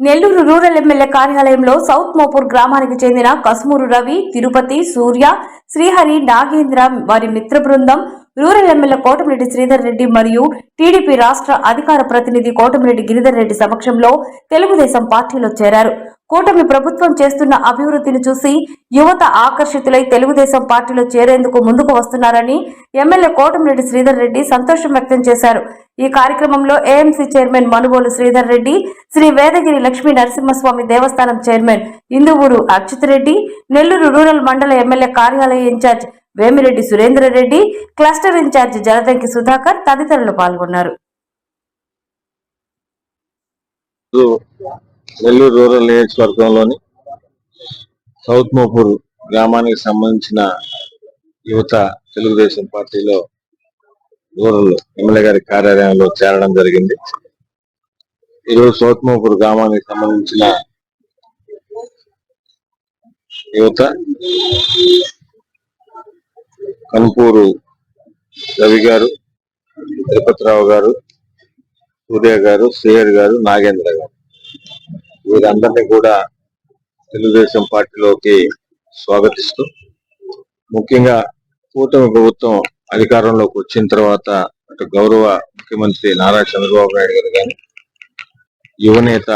Nellore rural MLA కార్యాలయంలో south Mopur గ్రామానికి చెందిన కసుమూరు రవి, తిరుపతి, సూర్య, శ్రీహరి, నాగేంద్ర వారి మిత్ర బృందం రూరల్ ఎమ్మెల్యే కోటమిరెడ్డి శ్రీధర్ రెడ్డి మరియు టీడీపీ రాష్ట్ర అధికార ప్రతినిధి కోటమిరెడ్డి గిరిధర్ రెడ్డి సమక్షంలో తెలుగుదేశం పార్టీలో చేరారు. కూటమి ప్రభుత్వం చేస్తున్న అభివృద్ధిని చూసి యువత ఆకర్షితులై తెలుగుదేశం పార్టీలో చేరేందుకు ముందుకు వస్తున్నారని ఎమ్మెల్యే కోటమిరెడ్డి శ్రీధర్ రెడ్డి సంతోషం వ్యక్తం చేశారు. ఈ కార్యక్రమంలో ఏఎంసీ చైర్మన్ మనుబోలు శ్రీధర్ రెడ్డి, శ్రీ వేదగిరి లక్ష్మీ నరసింహస్వామి దేవస్థానం చైర్మన్ ఇందువూరు అచ్యుతరెడ్డి, నెల్లూరు రూరల్ మండల ఎమ్మెల్యే కార్యాలయ incharge Vemireddy Surendra Reddy, cluster incharge Jaladanki Sudhakar తదితరులు పాల్గొన్నారు. నెల్లూరు రూరల్ నియోజకవర్గంలోని సౌత్ మోపూర్ గ్రామానికి సంబంధించిన యువత తెలుగుదేశం పార్టీలో రూరల్ ఎమ్మెల్యే గారి కార్యాలయంలో చేరడం జరిగింది. ఈరోజు సౌత్ మోపూర్ గ్రామానికి సంబంధించిన యువత కనుపూరు రవి గారు, తిరుపతిరావు గారు, సూర్య గారు, శ్రీహరి గారు, నాగేంద్ర గారు వీరందరినీ కూడా తెలుగుదేశం పార్టీలోకి స్వాగతిస్తూ, ముఖ్యంగా కూటమి ప్రభుత్వం అధికారంలోకి వచ్చిన తర్వాత అటు గౌరవ ముఖ్యమంత్రి నారా చంద్రబాబు నాయుడు గారు కానీ, యువనేత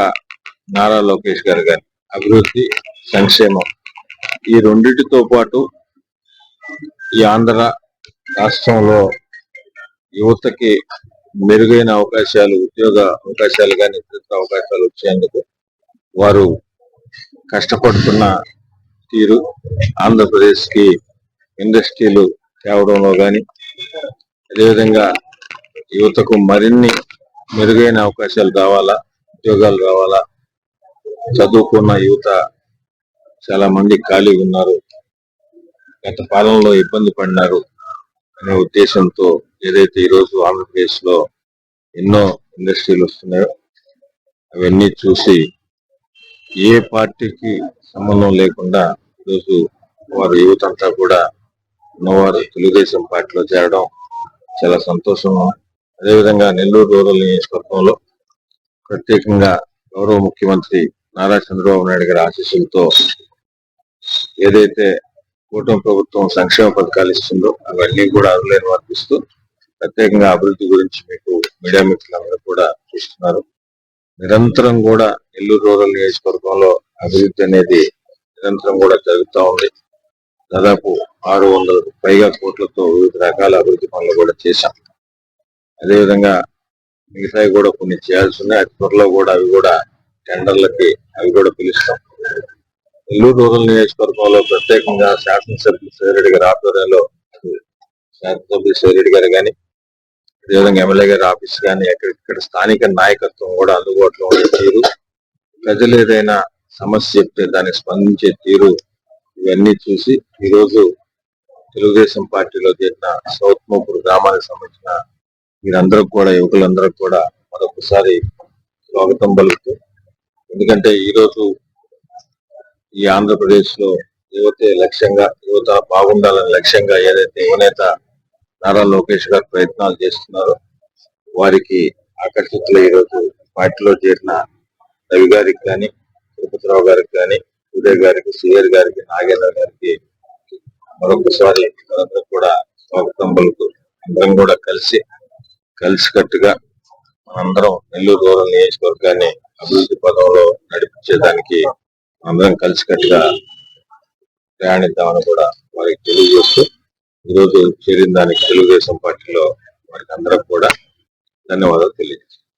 నారా లోకేష్ గారు కానీ అభివృద్ధి, సంక్షేమం ఈ రెండింటితో పాటు ఈ ఆంధ్ర రాష్ట్రంలో యువతకి మెరుగైన అవకాశాలు, ఉద్యోగ అవకాశాలు కానీ ఇతర అవకాశాలు వచ్చేందుకు వారు కష్టపడుతున్న తీరు, ఆంధ్రప్రదేశ్ కి ఇండస్ట్రీలు తేవడంలో కానీ, అదేవిధంగా యువతకు మరిన్ని మెరుగైన అవకాశాలు రావాలా, ఉద్యోగాలు రావాలా, చదువుకున్న యువత చాలా మంది ఖాళీ ఉన్నారు, గత పాలనలో ఇబ్బంది పడినారు అనే ఉద్దేశంతో ఏదైతే ఈరోజు ఆంధ్రప్రదేశ్ లో ఎన్నో ఇండస్ట్రీలు వస్తున్నాయో అవన్నీ చూసి ఏ పార్టీకి సంబంధం లేకుండా ఈరోజు వారు యువత అంతా కూడా ఉన్నవారు తెలుగుదేశం పార్టీలో చేరడం చాలా సంతోషం. అదేవిధంగా నెల్లూరు రూరల్ నియోజకవర్గంలో ప్రత్యేకంగా గౌరవ ముఖ్యమంత్రి నారా చంద్రబాబు నాయుడు గారి ఆశీస్సులతో ఏదైతే కూటమి ప్రభుత్వం సంక్షేమ పథకాలు ఇస్తుందో అవన్నీ కూడా అర్హులైన వారికి ఇస్తూ ప్రత్యేకంగా అభివృద్ధి గురించి మీకు మీడియా మిత్రులందరూ కూడా చూస్తున్నారు. నిరంతరం కూడా నెల్లూరు రూరల్ నియోజకవర్గంలో అభివృద్ధి అనేది నిరంతరం కూడా జరుగుతూ ఉంది. దాదాపు 600 పైగా కోట్లతో వివిధ రకాల అభివృద్ధి పనులు కూడా చేశాం. అదేవిధంగా మిగతాయి కూడా కొన్ని చేయాల్సి ఉన్నాయి. అతి త్వరలో కూడా అవి కూడా టెండర్లకి అవి కూడా పిలుస్తాం. నెల్లూరు రూరల్ నియోజకవర్గంలో ప్రత్యేకంగా శాసనసభ్యులు శ్రీరెడ్డి గారి ఆధ్వర్యంలో శాసనసభ్యులు శ్రీరెడ్డి గారు కానీ, అదేవిధంగా ఎమ్మెల్యే గారి ఆఫీస్ కానీ, ఇక్కడ స్థానిక నాయకత్వం కూడా అందుబాటులో ఉండే తీరు, ప్రజలు ఏదైనా సమస్య చెప్తే దానికి స్పందించే తీరు ఇవన్నీ చూసి ఈరోజు తెలుగుదేశం పార్టీలో చేరిన సౌత్ మోపూర్ గ్రామానికి సంబంధించిన మీరందరూ కూడా, యువకులందరూ కూడా మరొకసారి స్వాగతం పలుకుతూ, ఎందుకంటే ఈరోజు ఈ ఆంధ్రప్రదేశ్ లో యువతే లక్ష్యంగా, యువత బాగుండాలని లక్ష్యంగా ఏదైతే యువనేత నారా లోకేష్ గారు ప్రయత్నాలు చేస్తున్నారో వారికి ఆకర్షితులు ఈరోజు పార్టీలో చేరిన రవి గారికి కానీ, తిరుపతిరావు గారికి కానీ, ఉదయ్ గారికి, సిఆర్ గారికి, నాగేంద్ర గారికి మరొకసారి అందరూ కూడా స్వాగతం పలుకు అందరం కూడా కలిసికట్టుగా మనందరం నెల్లూరు రూరల్ నియోజకవర్గాన్ని అభివృద్ధి పదంలో నడిపించేదానికి అందరం కలిసికట్టుగా ప్రయాణిద్దామని కూడా వారికి తెలియజేస్తూ, ఈరోజు చేరిన దానికి తెలుగుదేశం పార్టీలో వారికి అందరూ కూడా ధన్యవాదాలు తెలియజేస్తాను.